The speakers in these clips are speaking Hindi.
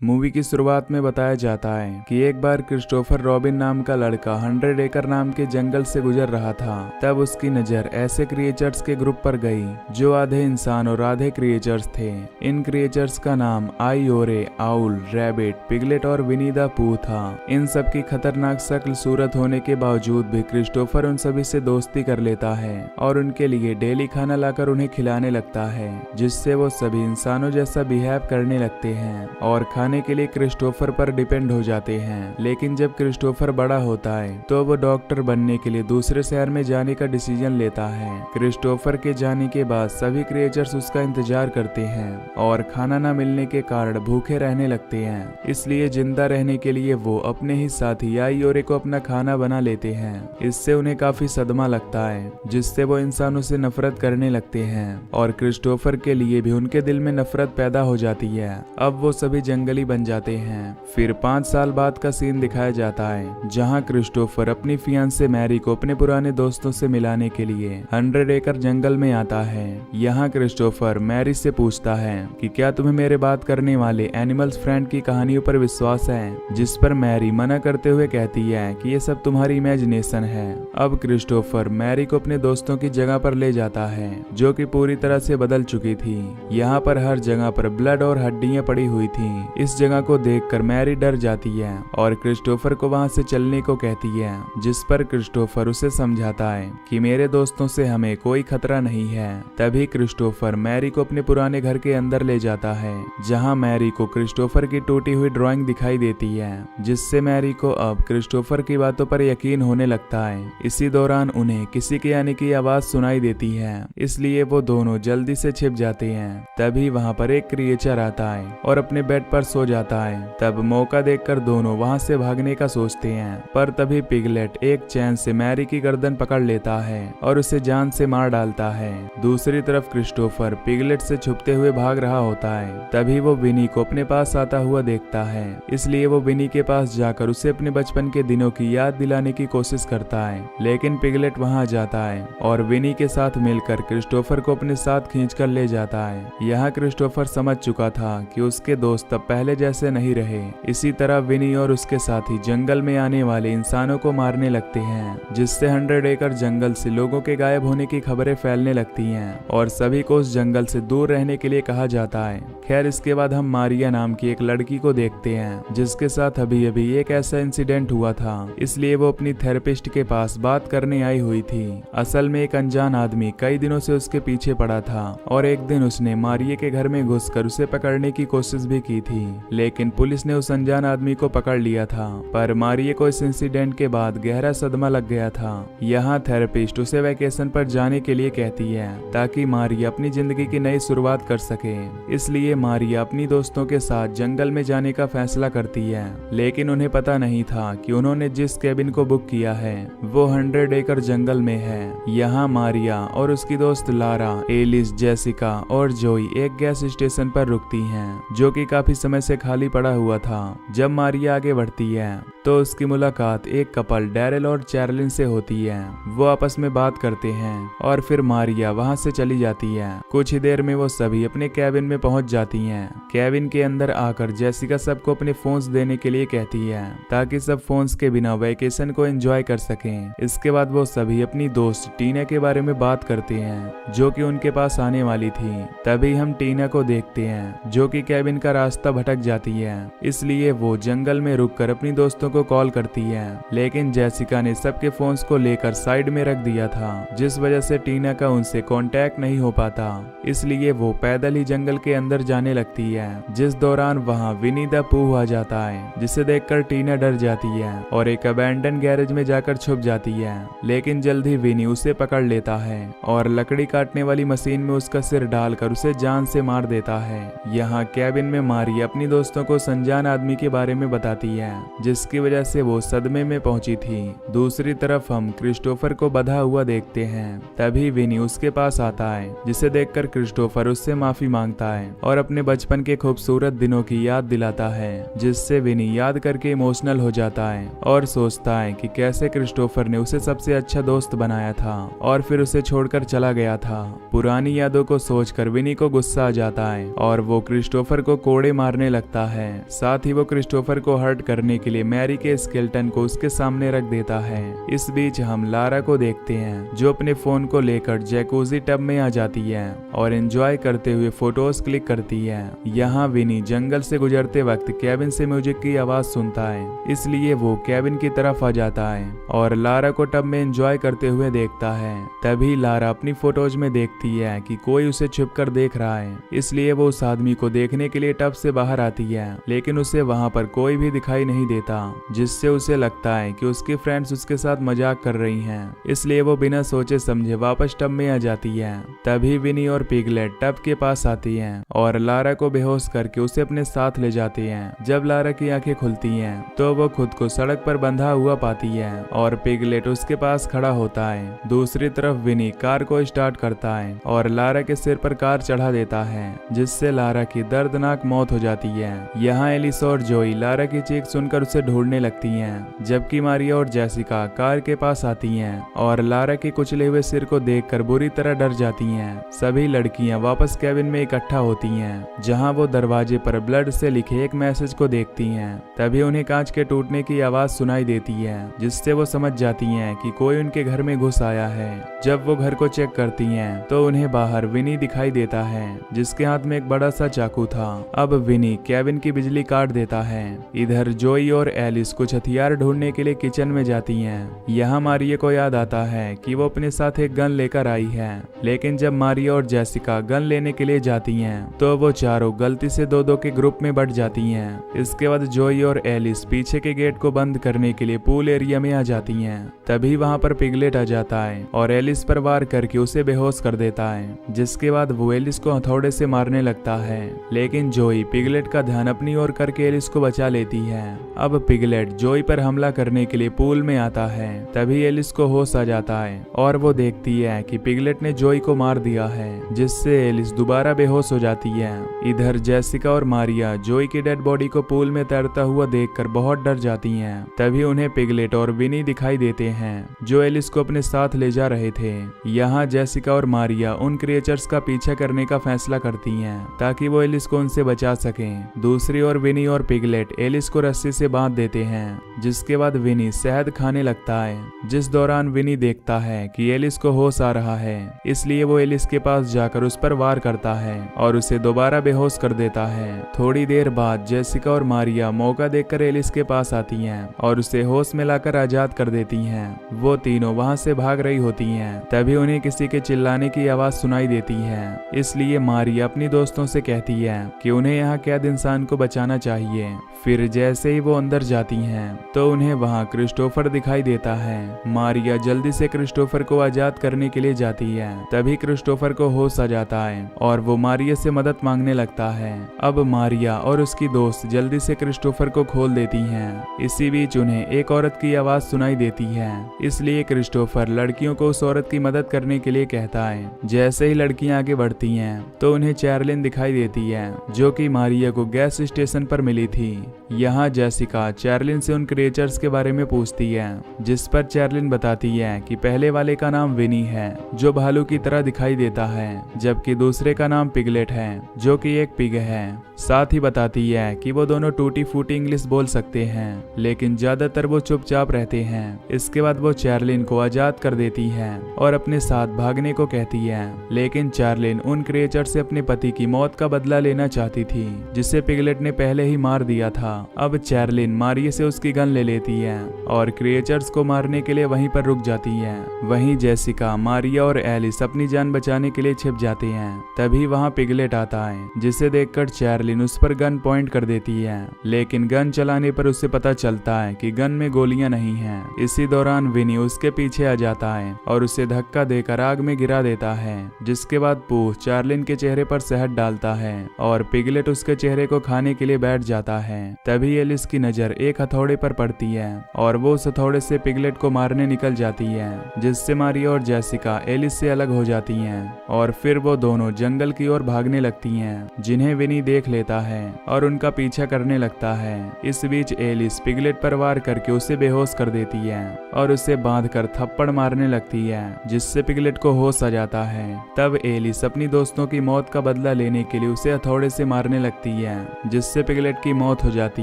मूवी की शुरुआत में बताया जाता है कि एक बार क्रिस्टोफर रॉबिन नाम का लड़का 100 एकड़ नाम के जंगल से गुजर रहा था। तब उसकी नजर ऐसे क्रिएचर्स के ग्रुप पर गई जो आधे इंसान और आधे क्रिएचर्स थे। इन क्रिएचर्स का नाम आईओरे, आउल, रैबिट, पिगलेट और विनी द पूह था। इन सब की खतरनाक शक्ल सूरत होने के बावजूद भी क्रिस्टोफर उन सभी से दोस्ती कर लेता है और उनके लिए डेली खाना लाकर उन्हें खिलाने लगता है, जिससे वो सभी इंसानों जैसा बिहेव करने लगते हैं और खाने के लिए क्रिस्टोफर पर डिपेंड हो जाते हैं। लेकिन जब क्रिस्टोफर बड़ा होता है तो वो डॉक्टर बनने के लिए दूसरे शहर में जाने का डिसीजन लेता है। क्रिस्टोफर के जाने के बाद सभी क्रिएचर्स उसका इंतजार करते हैं और खाना न मिलने के कारण भूखे रहने लगते हैं। इसलिए जिंदा रहने के लिए वो अपने ही साथी आईओरे को अपना खाना बना लेते हैं। इससे उन्हें काफी सदमा लगता है, जिससे वो इंसानों से नफरत करने लगते हैं और क्रिस्टोफर के लिए भी उनके दिल में नफरत पैदा हो जाती है। अब वो सभी जंगली बन जाते हैं। फिर 5 साल बाद का सीन दिखाया जाता है, जहां क्रिस्टोफर अपनी फियांसे मैरी को अपने पुराने दोस्तों से मिलाने के लिए 100 एकड़ जंगल में आता है। यहाँ क्रिस्टोफर मैरी से पूछता है कि क्या तुम्हें मेरे बात करने वाले एनिमल्स फ्रेंड की कहानियों पर विश्वास है, जिस पर मैरी मना करते हुए कहती है कि ये सब तुम्हारी इमेजिनेशन है। अब क्रिस्टोफर मैरी को अपने दोस्तों की जगह पर ले जाता है, जो कि पूरी तरह से बदल चुकी थी। यहाँ पर हर जगह पर ब्लड और हड्डियां पड़ी हुई थी। इस जगह को देखकर मैरी डर जाती है और क्रिस्टोफर को वहां से चलने को कहती है, जिस पर क्रिस्टोफर उसे समझाता है कि मेरे दोस्तों से हमें कोई खतरा नहीं है। तभी क्रिस्टोफर मैरी को अपने पुराने घर के अंदर ले जाता है, जहां मैरी को क्रिस्टोफर की टूटी हुई ड्राइंग दिखाई देती है, जिससे मैरी को अब क्रिस्टोफर की बातों पर यकीन होने लगता है। इसी दौरान उन्हें किसी के आने की आवाज सुनाई देती है, इसलिए वो दोनों जल्दी से छिप जाते हैं। तभी वहां पर एक क्रिएचर आता है और अपने बेड पर सो जाता है। तब मौका देखकर दोनों वहां से भागने का सोचते हैं, पर तभी पिगलेट एक चैन से मैरी की गर्दन पकड़ लेता है और उसे जान से मार डालता है। दूसरी तरफ क्रिस्टोफर पिगलेट से छुपते हुए भाग रहा होता है। तभी वो विनी को अपने पास आता हुआ देखता है, इसलिए वो विनी के पास जाकर उसे अपने बचपन के दिनों की याद दिलाने की कोशिश करता है। लेकिन पिगलेट वहां जाता है और विनी के साथ मिलकर क्रिस्टोफर को अपने साथ खींचकर ले जाता है। यहाँ क्रिस्टोफर समझ चुका था कि उसके दोस्त अब पहले जैसे नहीं रहे। इसी तरह विनी और उसके साथी जंगल में आने वाले इंसानों को मारने लगते हैं, जिससे 100 एकड़ जंगल से लोगों के गायब होने की खबरें फैलने लगती हैं और सभी को उस जंगल से दूर रहने के लिए कहा जाता है। खैर, इसके बाद हम मारिया नाम की एक लड़की को देखते हैं, जिसके साथ अभी अभी एक ऐसा इंसिडेंट हुआ था, इसलिए वो अपनी थेरेपिस्ट के पास बात करने आई हुई थी। असल में एक अनजान आदमी कई दिनों से उसके पीछे पड़ा था और एक दिन उसने मारिया के घर में घुसकर उसे पकड़ने की कोशिश भी की थी, लेकिन पुलिस ने उस अनजान आदमी को पकड़ लिया था। पर मारिया को इस इंसिडेंट के बाद गहरा सदमा लग गया था। यहाँ थेरेपिस्ट उसे वैकेशन पर जाने के लिए कहती है, ताकि मारिया अपनी जिंदगी की नई शुरुआत कर सके। इसलिए मारिया अपनी दोस्तों के साथ जंगल में जाने का फैसला करती है, लेकिन उन्हें पता नहीं था कि उन्होंने जिस केबिन को बुक किया है वो 100 एकड़ जंगल में है। यहाँ मारिया और उसकी दोस्त लारा, एलिस, जेसिका और जोई एक गैस स्टेशन पर रुकती हैं, जो कि काफी समय से खाली पड़ा हुआ था। जब मारिया आगे बढ़ती है तो उसकी मुलाकात एक कपल डैरेल और चैरलिन से होती है। वो आपस में बात करते हैं और फिर मारिया वहां से चली जाती है। कुछ ही देर में वो सभी अपने कैबिन में पहुंच जाती हैं। कैबिन के अंदर आकर जेसिका सबको अपने फोन्स देने के लिए कहती है, ताकि सब फोन्स के बिना वैकेशन को एंजॉय कर सकें। इसके बाद वो सभी अपनी दोस्त टीना के बारे में बात करते हैं, जो कि उनके पास आने वाली थी। तभी हम टीना को देखते हैं, जो कि कैबिन का रास्ता भटक जाती है, इसलिए वो जंगल में रुककर अपनी दोस्तों को कॉल करती है। लेकिन जेसिका ने सबके फोन्स को लेकर साइड में रख दिया था, जिस वजह से टीना का उनसे कांटेक्ट नहीं हो पाता। इसलिए वो पैदल ही जंगल के अंदर जाने लगती है, जिस दौरान वहां विनी द पूह आ जाता है, जिसे देखकर टीना डर जाती है और एक अबैंडन गैरेज में जाकर छुप जाती है। लेकिन जल्द ही विनी उसे पकड़ लेता है और लकड़ी काटने वाली मशीन में उसका सिर डालकर उसे जान से मार देता है। यहाँ कैबिन में मारिया अपनी दोस्तों को अनजान आदमी के बारे में बताती है, जिसकी वजह से वो सदमे में पहुंची थी। दूसरी तरफ हम क्रिस्टोफर को बंधा हुआ देखते हैं। तभी विनी उसके पास आता है, जिसे देखकर क्रिस्टोफर उससे माफी मांगता है और अपने बचपन के खूबसूरत दिनों की याद दिलाता है, जिससे विनी याद करके इमोशनल हो जाता है और सोचता है कि कैसे क्रिस्टोफर ने उसे सबसे अच्छा दोस्त बनाया था और फिर उसे छोड़कर चला गया था। पुरानी यादों को सोचकर विनी को गुस्सा आ जाता है और वो क्रिस्टोफर को कोड़े मारने रोने लगता है। साथ ही वो क्रिस्टोफर को हर्ट करने के लिए मैरी के स्केलेटन को उसके सामने रख देता है। इस बीच हम लारा को देखते हैं जो अपने फोन को लेकर जैकूजी टब में आ जाती है और एंजॉय करते हुए फोटोज क्लिक करती है। यहाँ विनी जंगल से गुजरते वक्त केविन से म्यूजिक की आवाज सुनता है, इसलिए वो केविन की तरफ आ जाता है और लारा को टब में एंजॉय करते हुए देखता है। तभी लारा अपनी फोटोज में देखती है कि कोई उसे छुप कर देख रहा है, इसलिए वो उस आदमी को देखने के लिए टब से बाहर आती है, लेकिन उसे वहाँ पर कोई भी दिखाई नहीं देता, जिससे उसे लगता है कि उसकी फ्रेंड्स उसके साथ मजाक कर रही हैं। इसलिए वो बिना सोचे समझे वापस टब में आ जाती है। तभी विनी और पिगलेट टब के पास आती हैं और लारा को बेहोश करके उसे अपने साथ ले जाती हैं। जब लारा की आंखें खुलती हैं तो वो खुद को सड़क पर बंधा हुआ पाती है और पिगलेट उसके पास खड़ा होता है। दूसरी तरफ विनी कार को स्टार्ट करता है और लारा के सिर पर कार चढ़ा देता है, जिससे लारा की दर्दनाक मौत हो जाती है। यहाँ एलिस और जोई लारा की चीख सुनकर उसे ढूंढने लगती हैं, जबकि मारिया और जेसिका कार के पास आती हैं और लारा के कुचले हुए सिर को देखकर बुरी तरह डर जाती हैं। सभी लड़कियां वापस केबिन में इकट्ठा होती हैं, जहां वो दरवाजे पर ब्लड से लिखे एक मैसेज को देखती हैं। तभी उन्हें कांच के टूटने की आवाज सुनाई देती है, जिससे वो समझ जाती हैं कि कोई उनके घर में घुस आया है। जब वो घर को चेक करती हैं तो उन्हें बाहर विनी दिखाई देता है, जिसके हाथ में एक बड़ा सा चाकू था। अब विनी केबिन की बिजली काट देता है। इधर जोई और एलिस कुछ हथियार ढूंढने के लिए किचन में जाती हैं। यहाँ मारिया को याद आता है कि वो अपने साथ एक गन लेकर आई है, लेकिन जब मारिया और जेसिका गन लेने के लिए जाती हैं तो वो चारों गलती से दो के ग्रुप में बट जाती हैं। इसके बाद जोई और एलिस पीछे के गेट को बंद करने के लिए पूल एरिया में आ जाती हैं। तभी वहां पर पिगलेट आ जाता है और एलिस पर वार करके उसे बेहोश कर देता है, जिसके बाद वो एलिस को हथौड़े से मारने लगता है, लेकिन जोई पिगलेट का ध्यान अपनी ओर करके एलिस को बचा लेती है। अब पिगलेट जोई पर हमला करने के लिए पूल में आता है। तभी एलिस को होश आ जाता है और वो देखती है कि पिगलेट ने जोई को मार दिया है, जिससे एलिस दोबारा बेहोश हो जाती है। इधर जेसिका और मारिया जोई की डेड बॉडी को पूल में तैरता हुआ देखकर बहुत डर जाती हैं। तभी उन्हें पिगलेट और विनी दिखाई देते हैं, जो एलिस को अपने साथ ले जा रहे थे। यहाँ जेसिका और मारिया उन क्रिएचर्स का पीछा करने का फैसला करती हैं, ताकि वो एलिस को उनसे बचा सकें। दूसरी ओर विनी और पिगलेट एलिस को रस्सी से बांध देते हैं, जिसके बाद विनी शहद खाने लगता है। जिस दौरान विनी देखता है कि एलिस को होश आ रहा है, इसलिए वो एलिस के पास जाकर उस पर वार करता है और उसे दोबारा बेहोश कर देता है। थोड़ी देर बाद जेसिका और मारिया मौका देखकर एलिस के पास आती हैं और उसे होश में लाकर आजाद कर देती हैं। वो तीनों वहां से भाग रही होती हैं। तभी उन्हें किसी के चिल्लाने की आवाज सुनाई देती है, इसलिए मारिया अपनी दोस्तों से कहती है कि उन्हें यहाँ कैद इंसान को बचाना चाहिए। फिर जैसे ही वो अंदर जाती हैं तो उन्हें वहाँ क्रिस्टोफर दिखाई देता है। मारिया जल्दी से क्रिस्टोफर को आजाद करने के लिए जाती है। तभी क्रिस्टोफर को होश आ जाता है और वो मारिया से मदद मांगने लगता है। अब मारिया और उसकी दोस्त जल्दी से क्रिस्टोफर को खोल देती हैं। इसी बीच उन्हें एक औरत की आवाज सुनाई देती है, इसलिए क्रिस्टोफर लड़कियों को उस औरत की मदद करने के लिए कहता है। जैसे ही लड़कियां आगे बढ़ती हैं तो उन्हें चैरलिन दिखाई देती है, जो कि मारिया को गैस स्टेशन पर मिली थी। यहाँ जेसिका चैरलिन से उन क्रिएचर्स के बारे में पूछती है, जिस पर चैरलिन बताती है कि पहले वाले का नाम विनी है, जो भालू की तरह दिखाई देता है, जबकि दूसरे का नाम पिगलेट है, जो कि एक पिग है। साथ ही बताती है कि वो दोनों टूटी फूटी इंग्लिश बोल सकते हैं, लेकिन ज्यादातर वो चुपचाप रहते हैं। इसके बाद वो चैरलिन को आजाद कर देती है और अपने साथ भागने को कहती है, लेकिन चैरलिन उन क्रिएचर से अपने पति की मौत का बदला लेना चाहती थी, जिसे पिगलेट ने पहले ही मार दिया था। अब चैरलिन मारिया से उसकी गन ले लेती है और क्रिएचर्स को मारने के लिए वहीं पर रुक जाती है। वहीं जेसिका, मारिया और एलिस अपनी जान बचाने के लिए छिप जाते हैं। तभी वहां पिगलेट आता है, जिसे देखकर चैरलिन उस पर गन पॉइंट कर देती है, लेकिन गन चलाने पर उसे पता चलता है कि गन में गोलियां नहीं हैं। इसी दौरान विनी उसके पीछे आ जाता है और उसे धक्का देकर आग में गिरा देता है, जिसके बाद पूह चैरलिन के चेहरे पर शहद डालता है और पिगलेट उसके चेहरे को खाने के लिए बैठ जाता है। तभी एलिस की नजर एक हथौड़े पर पड़ती है और वो उस हथौड़े से पिगलेट को मारने निकल जाती है, जिससे मारिया और जेसिका एलिस से अलग हो जाती हैं और फिर वो दोनों जंगल की ओर भागने लगती हैं, जिन्हें विनी देख लेता है और उनका पीछा करने लगता है। इस बीच एलिस पिगलेट पर वार करके उसे बेहोश कर देती है और उसे बांधकर थप्पड़ मारने लगती है, जिससे पिगलेट को होश आ जाता है। तब एलिस अपनी दोस्तों की मौत का बदला लेने के लिए उसे हथौड़े से मारने लगती है, जिससे पिगलेट की मौत हो जाती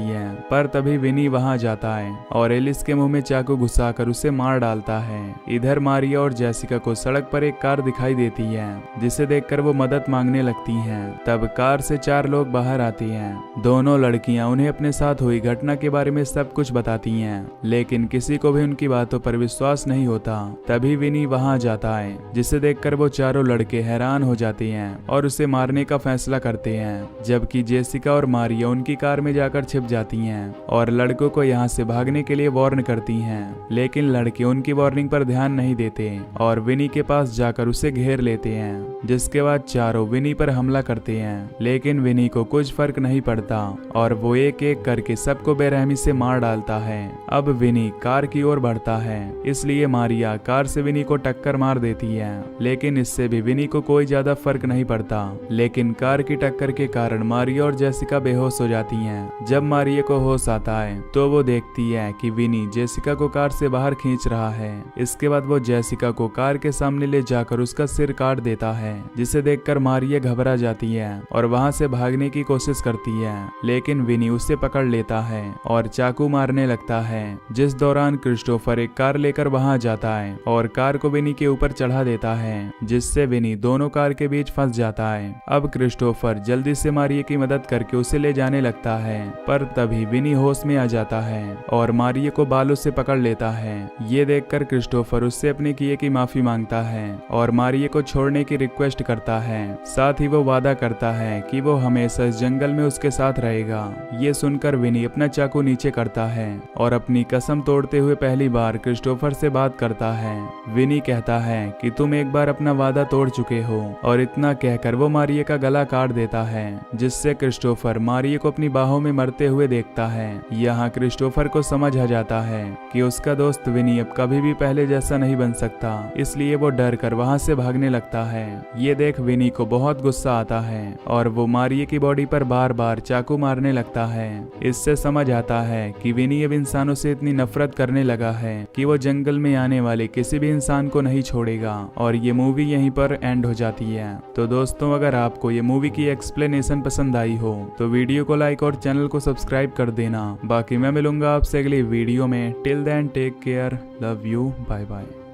है। पर तभी विनी वहां जाता है और एलिस के मुंह में चाकू घुसाकर उसे मार डालता है। इधर मारिया और जेसिका को सड़क पर एक कार दिखाई देती है, जिसे देखकर वो मदद मांगने लगती हैं। तब कार से 4 लोग बाहर आते हैं। दोनों लड़कियां उन्हें अपने साथ हुई घटना के बारे में सब कुछ बताती हैं, लेकिन किसी को भी उनकी बातों पर विश्वास नहीं होता। तभी विनी वहां जाता है, जिसे देखकर वो चारों लड़के हैरान हो जाते हैं और उसे मारने का फैसला करते हैं, जबकि जेसिका और मारिया उनकी कार में जाकर छिप जाती हैं और लड़कों को यहाँ से भागने के लिए वार्न करती हैं। लेकिन लड़के उनकी वार्निंग पर ध्यान नहीं देते और विनी के पास जाकर उसे घेर लेते हैं, जिसके बाद चारों विनी पर हमला करते हैं। लेकिन विनी को कुछ फर्क नहीं पड़ता और वो एक एक करके सबको बेरहमी से मार डालता है। अब विनी कार की ओर बढ़ता है, इसलिए मारिया कार से विनी को टक्कर मार देती है, लेकिन इससे भी विनी को कोई ज्यादा फर्क नहीं पड़ता। लेकिन कार की टक्कर के कारण मारिया और जेसिका बेहोश हो जाती हैं। जब मारिया को होश आता है तो वो देखती है कि विनी जेसिका को कार से बाहर खींच रहा है। इसके बाद वो जेसिका को कार के सामने ले जाकर उसका सिर काट देता है, जिसे देखकर मारिया घबरा जाती है और वहां से भागने की कोशिश करती है। लेकिन विनी उसे पकड़ लेता है और चाकू मारने लगता है, जिस दौरान क्रिस्टोफर एक कार लेकर वहां जाता है और कार को विनी के ऊपर चढ़ा देता है, जिससे विनी दोनों कार के बीच फंस जाता है। अब क्रिस्टोफर जल्दी से मारिया की मदद करके उसे ले जाने लगता है, पर तभी विनी होश में आ जाता है और मारिया को बालों से पकड़ लेता है। ये देखकर क्रिस्टोफर उससे अपने किए की माफी मांगता है और मारिया को छोड़ने की रिक्वेस्ट करता है। साथ ही वो वादा करता है कि वो हमेशा इस जंगल में उसके साथ रहेगा। ये सुनकर विनी अपना चाकू नीचे करता है और अपनी कसम तोड़ते हुए पहली बार क्रिस्टोफर से बात करता है। विनी कहता है कि तुम एक बार अपना वादा तोड़ चुके हो, और इतना कहकर वो मारिया का गला काट देता है, जिससे क्रिस्टोफर मारिया को अपनी बाहों में मरते हुए देखता है। यहाँ क्रिस्टोफर को समझ आ जाता है कि उसका दोस्त विनी अब कभी भी पहले जैसा नहीं बन सकता, इसलिए वो डर कर वहां से भागने लगता है। ये देख विनी को बहुत गुस्सा आता है और वो मारिया की बॉडी पर बार बार चाकू मारने लगता है। इससे समझ आता है कि विनी अब इंसानों से इतनी नफरत करने लगा है कि वो जंगल में आने वाले किसी भी इंसान को नहीं छोड़ेगा। और ये मूवी यहीं पर एंड हो जाती है। तो दोस्तों, अगर आपको ये मूवी की एक्सप्लेनेशन पसंद आई हो तो वीडियो को लाइक और चैनल को सब्सक्राइब कर देना। बाकी मैं मिलूंगा आपसे अगली वीडियो में। Till then take care, love you, bye bye.